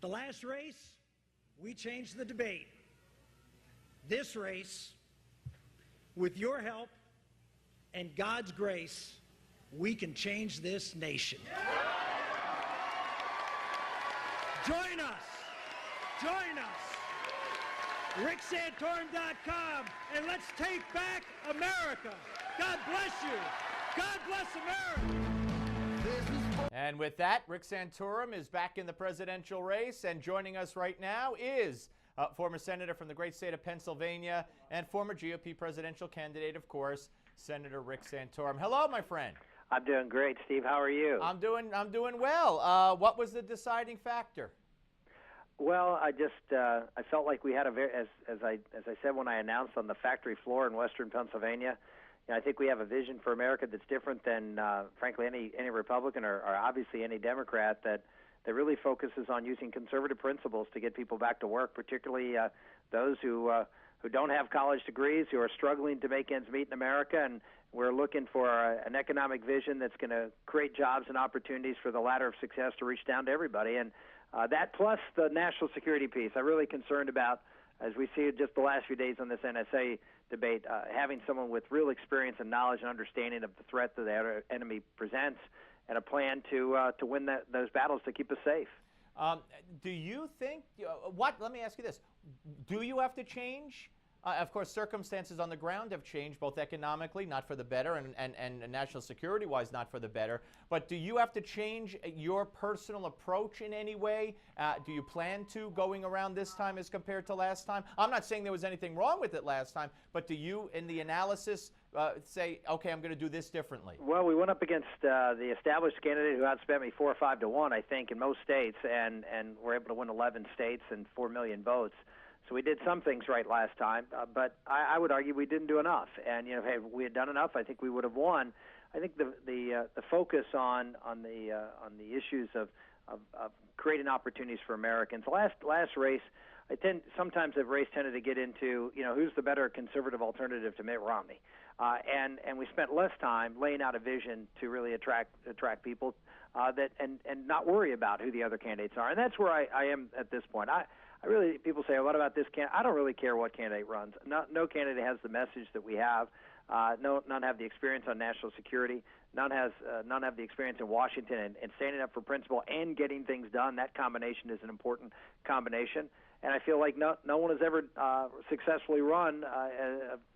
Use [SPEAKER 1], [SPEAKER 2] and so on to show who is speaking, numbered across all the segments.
[SPEAKER 1] The last race, we changed the debate. This race, with your help and God's grace, we can change this nation. Join us. Join us. RickSantorum.com, and let's take back America. God bless you. God bless America.
[SPEAKER 2] And with that, Rick Santorum is back in the presidential race, and joining us right now is former senator from the great state of Pennsylvania and former GOP presidential candidate, of course, Senator Rick Santorum. Hello, my friend.
[SPEAKER 3] I'm doing great, Steve. How are you?
[SPEAKER 2] I'm doing well. What was the deciding factor?
[SPEAKER 3] Well, I felt like we had a very, as I said when I announced on the factory floor in Western Pennsylvania, I think we have a vision for America that's different than, frankly, any Republican or obviously any Democrat that really focuses on using conservative principles to get people back to work, particularly those who don't have college degrees, who are struggling to make ends meet in America. And we're looking for an economic vision that's going to create jobs and opportunities for the ladder of success to reach down to everybody. And that plus the national security piece, I'm really concerned about, as we see just the last few days on this NSA debate, having someone with real experience and knowledge and understanding of the threat that the enemy presents, and a plan to win those battles to keep us safe.
[SPEAKER 2] Do you think, let me ask you this, do you have to change? Of course, circumstances on the ground have changed, both economically, not for the better, and national security-wise, not for the better. But do you have to change your personal approach in any way? Do you plan to, going around this time as compared to last time? I'm not saying there was anything wrong with it last time, but do you, in the analysis, say, okay, I'm going to do this differently?
[SPEAKER 3] Well, we went up against the established candidate who outspent me 4 or 5 to 1, I think, in most states, and we're able to win 11 states and 4 million votes. So we did some things right last time, but I would argue we didn't do enough. And if we had done enough, I think we would have won. I think the focus on the issues of creating opportunities for Americans. Last race, sometimes the race tended to get into who's the better conservative alternative to Mitt Romney, and we spent less time laying out a vision to really attract people and not worry about who the other candidates are. And that's where I am at this point. People say, what about this candidate? I don't really care what candidate runs. No candidate has the message that we have. None have the experience on national security. None have the experience in Washington and standing up for principle and getting things done. That combination is an important combination. And I feel like no one has ever successfully run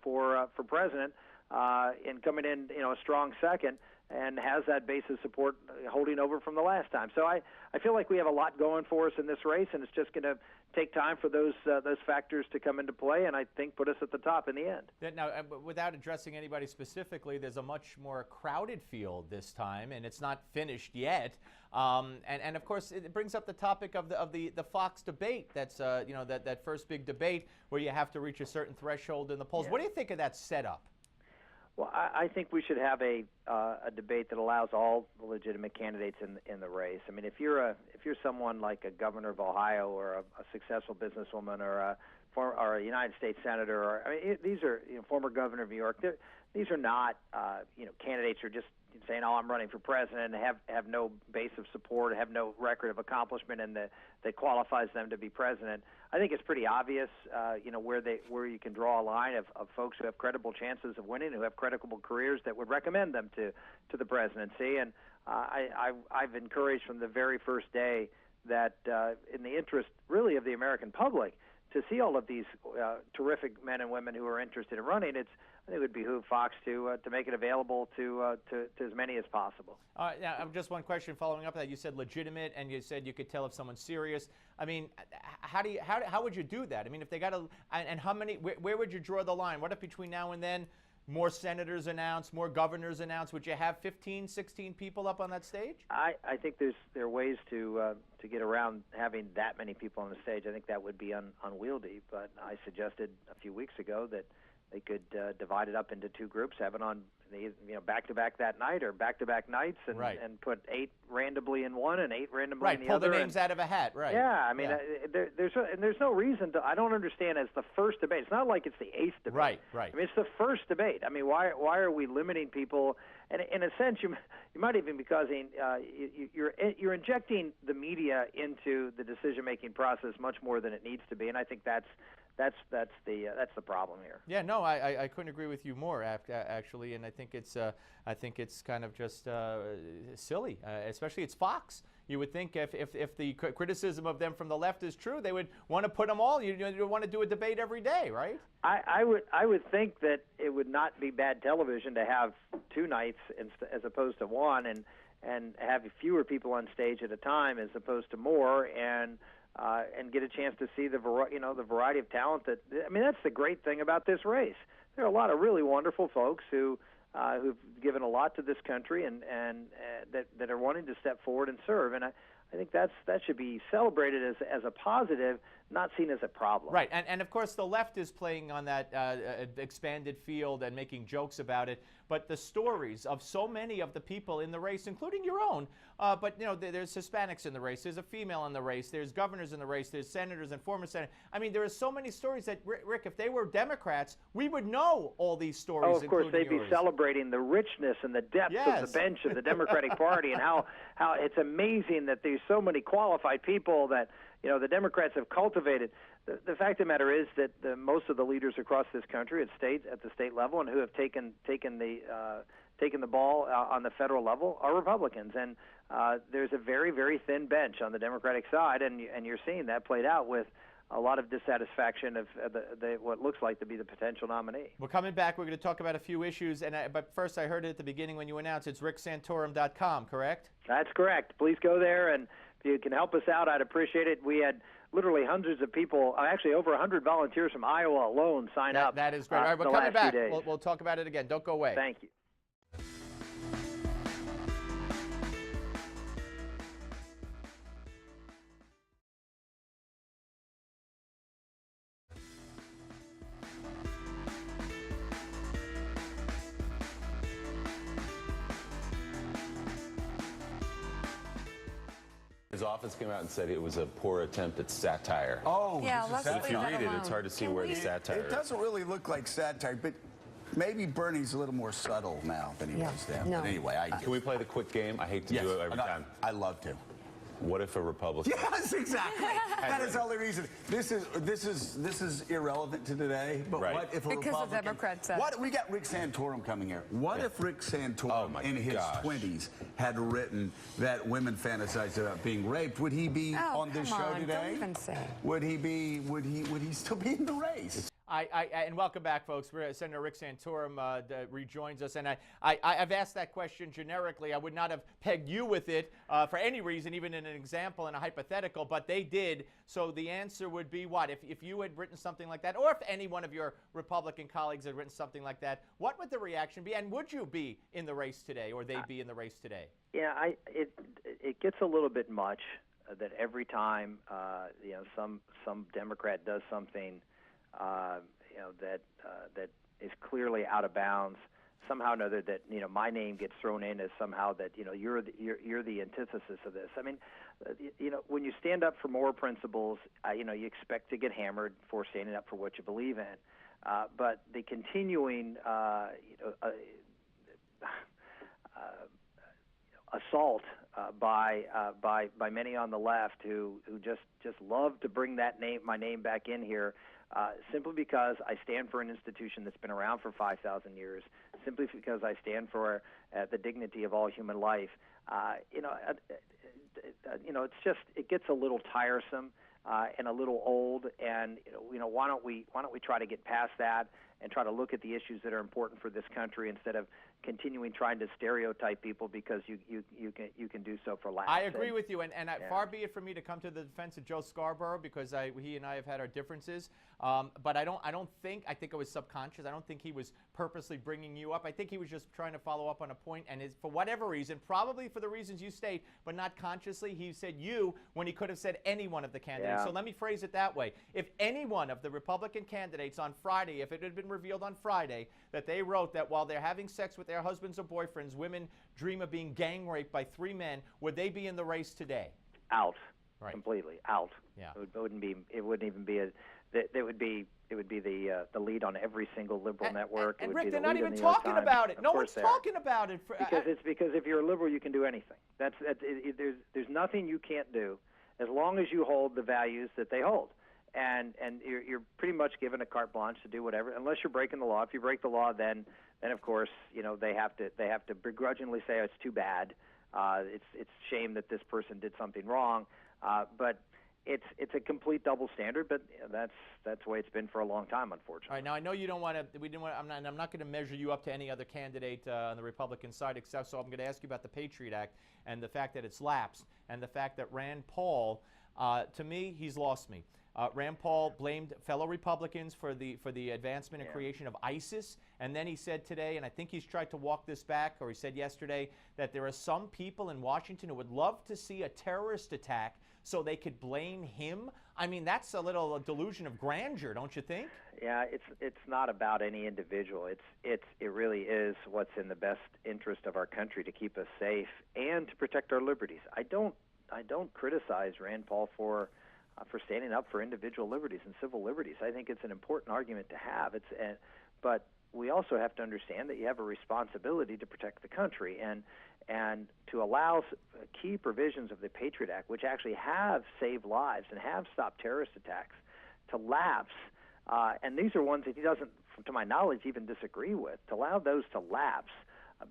[SPEAKER 3] for president and coming in a strong second, and has that base of support holding over from the last time. So I feel like we have a lot going for us in this race, and it's just going to take time for those factors to come into play, and I think put us at the top in the end.
[SPEAKER 2] Now, without addressing anybody specifically, there's a much more crowded field this time, and it's not finished yet. And of course, it brings up the topic of the Fox debate. That's that first big debate where you have to reach a certain threshold in the polls.
[SPEAKER 3] Yeah.
[SPEAKER 2] What do you think of that setup?
[SPEAKER 3] Well, I think we should have a debate that allows all the legitimate candidates in the race. I mean, if you're someone like a governor of Ohio or a successful businesswoman or a United States senator, these are former governor of New York. These are not candidates who are just saying, "Oh, I'm running for president," and have no base of support, have no record of accomplishment, and that qualifies them to be president. I think it's pretty obvious, where you can draw a line of folks who have credible chances of winning, who have credible careers that would recommend them to the presidency. And I've encouraged from the very first day that, in the interest really of the American public, to see all of these terrific men and women who are interested in running, I think it would behoove Fox to make it available to as many as possible.
[SPEAKER 2] Now, just one question following up that. You said legitimate, and you said you could tell if someone's serious. I mean, how would you do that? I mean, if they got and how many? Where would you draw the line? What if between now and then more senators announced, more governors announced? Would you have 15, 16 people up on that stage?
[SPEAKER 3] I think there are ways to get around having that many people on the stage. I think that would be unwieldy. But I suggested a few weeks ago that they could divide it up into 2 groups, have it on back-to-back that night or back-to-back nights, and put 8 randomly in one and 8 randomly in the
[SPEAKER 2] pull
[SPEAKER 3] other.
[SPEAKER 2] Pull the names out of a hat, right?
[SPEAKER 3] Yeah, I mean, there's no reason to. I don't understand as the first debate. It's not like it's the 8th debate.
[SPEAKER 2] Right.
[SPEAKER 3] I mean, it's the first debate. I mean, why are we limiting people? And in a sense, you might even be causing you're injecting the media into the decision-making process much more than it needs to be, and I think that's the problem here.
[SPEAKER 2] Yeah, no, I couldn't agree with you more, actually, and I think it's kind of just silly, especially it's Fox. You would think if the criticism of them from the left is true, they would want to put them all. You want to do a debate every day, right?
[SPEAKER 3] I would think that it would not be bad television to have 2 nights as opposed to 1, and have fewer people on stage at a time as opposed to more, and get a chance to see the variety of talent that. I mean, that's the great thing about this race. There are a lot of really wonderful folks who've given a lot to this country and that are wanting to step forward and serve, and I think that should be celebrated as a positive, not seen as a problem.
[SPEAKER 2] Right, and of course the left is playing on that expanded field and making jokes about it, but the stories of so many of the people in the race, including your own, but there's Hispanics in the race, there's a female in the race, there's governors in the race, there's senators and former senators. I mean, there are so many stories that, Rick, if they were Democrats, we would know all these stories.
[SPEAKER 3] Oh, of course, they'd be celebrating the richness and the depth of the bench of the Democratic Party, and how it's amazing that there's so many qualified people that the Democrats have cultivated. The fact of the matter is that most of the leaders across this country at the state level and who have taken the ball on the federal level are Republicans, and there's a very, very thin bench on the Democratic side, and you're seeing that played out with a lot of dissatisfaction of what looks like to be the potential nominee.
[SPEAKER 2] We're coming back. We're going to talk about a few issues, but first I heard it at the beginning when you announced it's ricksantorum.com, correct?
[SPEAKER 3] That's correct. Please go there, and if you can help us out, I'd appreciate it. We had literally hundreds of people, actually over 100 volunteers from Iowa alone sign up.
[SPEAKER 2] That is great. All right, we're coming back. We'll talk about it again. Don't go away.
[SPEAKER 3] Thank you.
[SPEAKER 4] His office came out and said it was a poor attempt at satire.
[SPEAKER 5] Oh,
[SPEAKER 6] yeah, let's
[SPEAKER 4] But if you read it, it's hard to see where the satire
[SPEAKER 5] It
[SPEAKER 4] is.
[SPEAKER 5] doesn't really look like satire, but maybe Bernie's a little more subtle now than he was then.
[SPEAKER 6] No.
[SPEAKER 5] But anyway,
[SPEAKER 4] Can we play the quick game? I hate to do it every time.
[SPEAKER 5] I love to.
[SPEAKER 4] What if a Republican?
[SPEAKER 5] Yes, exactly. That is the only reason. This is irrelevant to today. But
[SPEAKER 4] Right.
[SPEAKER 5] what if a
[SPEAKER 6] Because
[SPEAKER 5] Republican?
[SPEAKER 6] the Democrats said.
[SPEAKER 5] What we got Rick Santorum coming here. What if Rick Santorum
[SPEAKER 4] Oh, my
[SPEAKER 5] in his
[SPEAKER 4] gosh.
[SPEAKER 5] 20s had written that women fantasize about being raped? Would he be on this show today?
[SPEAKER 6] Don't even say.
[SPEAKER 5] Would he still be in the race?
[SPEAKER 2] And welcome back, folks. Senator Rick Santorum rejoins us, and I've asked that question generically. I would not have pegged you with it for any reason, even in an example and a hypothetical, but they did. So the answer would be what? If you had written something like that, or if any one of your Republican colleagues had written something like that, what would the reaction be? And would you be in the race today, or they be in the race today?
[SPEAKER 3] Yeah, it gets a little bit much that every time some Democrat does something that is clearly out of bounds, somehow or another that my name gets thrown in as somehow that you're the antithesis of this. I mean, when you stand up for moral principles, you expect to get hammered for standing up for what you believe in. But the continuing assault by many on the left who just love to bring my name back in here. Simply because I stand for an institution that's been around for 5,000 years, simply because I stand for the dignity of all human life. It gets a little tiresome and a little old. And why don't we try to get past that and try to look at the issues that are important for this country instead of continuing trying to stereotype people because you can do so for laughs.
[SPEAKER 2] I agree with you, and far be it from me to come to the defense of Joe Scarborough because he and I have had our differences. But I think it was subconscious. I don't think he was purposely bringing you up. I think he was just trying to follow up on a point, and for whatever reason, probably for the reasons you state, but not consciously, he said you when he could have said any one of the candidates.
[SPEAKER 3] Yeah.
[SPEAKER 2] So let me phrase it that way. If any one of the Republican candidates on Friday, if it had been been revealed on Friday that they wrote that while they're having sex with their husbands or boyfriends, women dream of being gang raped by 3 men, would they be in the race today?
[SPEAKER 3] Out.
[SPEAKER 2] Right.
[SPEAKER 3] Completely out.
[SPEAKER 2] Yeah.
[SPEAKER 3] It wouldn't even be a. It would be the lead on every single liberal network.
[SPEAKER 2] And
[SPEAKER 3] it would
[SPEAKER 2] Rick,
[SPEAKER 3] be
[SPEAKER 2] they're
[SPEAKER 3] the
[SPEAKER 2] not
[SPEAKER 3] lead
[SPEAKER 2] even
[SPEAKER 3] in the New York
[SPEAKER 2] talking
[SPEAKER 3] Times.
[SPEAKER 2] about it.
[SPEAKER 3] Of
[SPEAKER 2] No
[SPEAKER 3] course
[SPEAKER 2] one's
[SPEAKER 3] they are.
[SPEAKER 2] talking about it.
[SPEAKER 3] Because if you're a liberal, you can do anything. There's nothing you can't do as long as you hold the values that they hold. And you're pretty much given a carte blanche to do whatever, unless you're breaking the law. If you break the law, then of course they have to begrudgingly say, oh, it's too bad. It's a shame that this person did something wrong. But it's a complete double standard. But that's the way it's been for a long time, unfortunately.
[SPEAKER 2] All right. Now I know you don't want to. We didn't want. I'm not going to measure you up to any other candidate on the Republican side, except so I'm going to ask you about the Patriot Act and the fact that it's lapsed, and the fact that Rand Paul, to me, he's lost me. Rand Paul blamed fellow Republicans for the advancement and creation of ISIS, and then he said today, and I think he's tried to walk this back, or he said yesterday, that there are some people in Washington who would love to see a terrorist attack so they could blame him. I mean, that's a little delusion of grandeur, don't you think?
[SPEAKER 3] Yeah, it's not about any individual. It really is what's in the best interest of our country to keep us safe and to protect our liberties. I don't criticize Rand Paul for standing up for individual liberties and civil liberties. I think it's an important argument to have. But we also have to understand that you have a responsibility to protect the country and to allow key provisions of the Patriot Act, which actually have saved lives and have stopped terrorist attacks, to lapse. And these are ones that he doesn't, to my knowledge, even disagree with. To allow those to lapse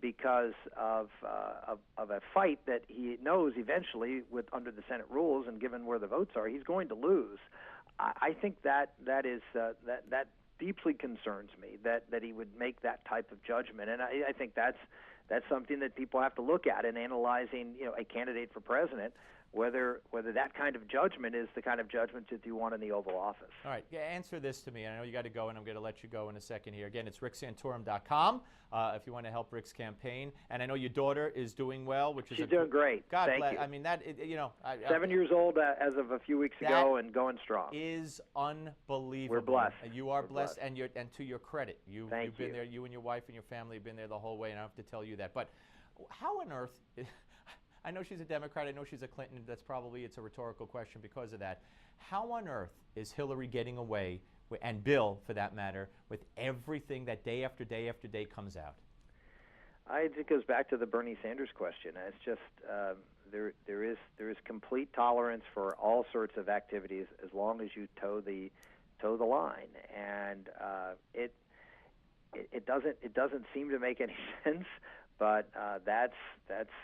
[SPEAKER 3] because of a fight that he knows eventually, under the Senate rules and given where the votes are, he's going to lose. I think that deeply concerns me that he would make that type of judgment, and I think that's something that people have to look at in analyzing, a candidate for president. Whether that kind of judgment is the kind of judgment that you want in the Oval Office.
[SPEAKER 2] All right, answer this to me. I know you got to go, and I'm going to let you go in a second here. Again, it's ricksantorum.com if you want to help Rick's campaign. And I know your daughter is doing well, which is
[SPEAKER 3] she's doing great.
[SPEAKER 2] God
[SPEAKER 3] Thank
[SPEAKER 2] bless.
[SPEAKER 3] you.
[SPEAKER 2] I mean,
[SPEAKER 3] 7 years old as of a few weeks ago, and going strong.
[SPEAKER 2] Is unbelievable.
[SPEAKER 3] We're blessed.
[SPEAKER 2] You are
[SPEAKER 3] We're
[SPEAKER 2] blessed, and to your credit, you've been
[SPEAKER 3] you.
[SPEAKER 2] there. You and your wife and your family have been there the whole way, and I don't have to tell you that. But how on earth? I know she's a Democrat. I know she's a Clinton. It's a rhetorical question because of that. How on earth is Hillary getting away, and Bill, for that matter, with everything that day after day after day comes out?
[SPEAKER 3] It goes back to the Bernie Sanders question. It's just there is complete tolerance for all sorts of activities as long as you toe the line, and it doesn't seem to make any sense. But that's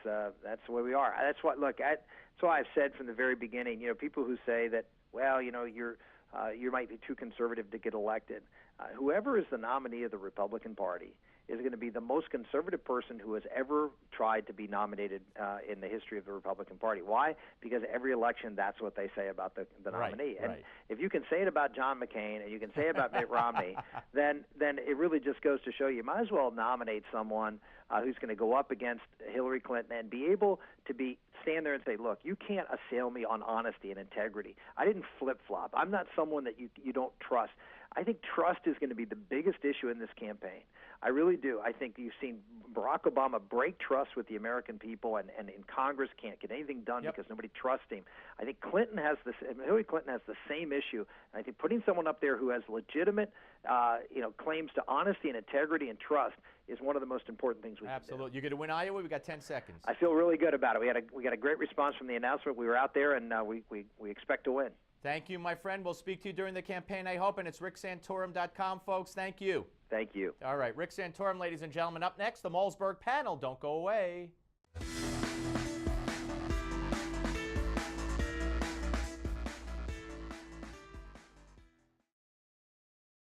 [SPEAKER 3] the way we are. That's why I've said from the very beginning. People who say that, well, you might be too conservative to get elected. Whoever is the nominee of the Republican Party is going to be the most conservative person who has ever tried to be nominated in the history of the Republican Party. Why? Because every election, that's what they say about the nominee. And if you can say it about John McCain and you can say it about Mitt Romney, then it really just goes to show you might as well nominate someone who's going to go up against Hillary Clinton and be able to stand there and say, look, you can't assail me on honesty and integrity. I didn't flip-flop. I'm not someone that you don't trust. I think trust is going to be the biggest issue in this campaign. I really do. I think you've seen Barack Obama break trust with the American people, and in Congress can't get anything done because nobody trusts him. I think Hillary Clinton has the same issue. And I think putting someone up there who has legitimate, claims to honesty and integrity and trust is one of the most important things we can do.
[SPEAKER 2] Absolutely. You're going to win Iowa. We got 10 seconds.
[SPEAKER 3] I feel really good about it. We got a great response from the announcement. We were out there, and we expect to win. Thank you, my friend. We'll speak to you during the campaign, I hope, and it's ricksantorum.com, folks. Thank you. Thank you. All right, Rick Santorum, ladies and gentlemen. Up next, the Malzberg panel. Don't go away.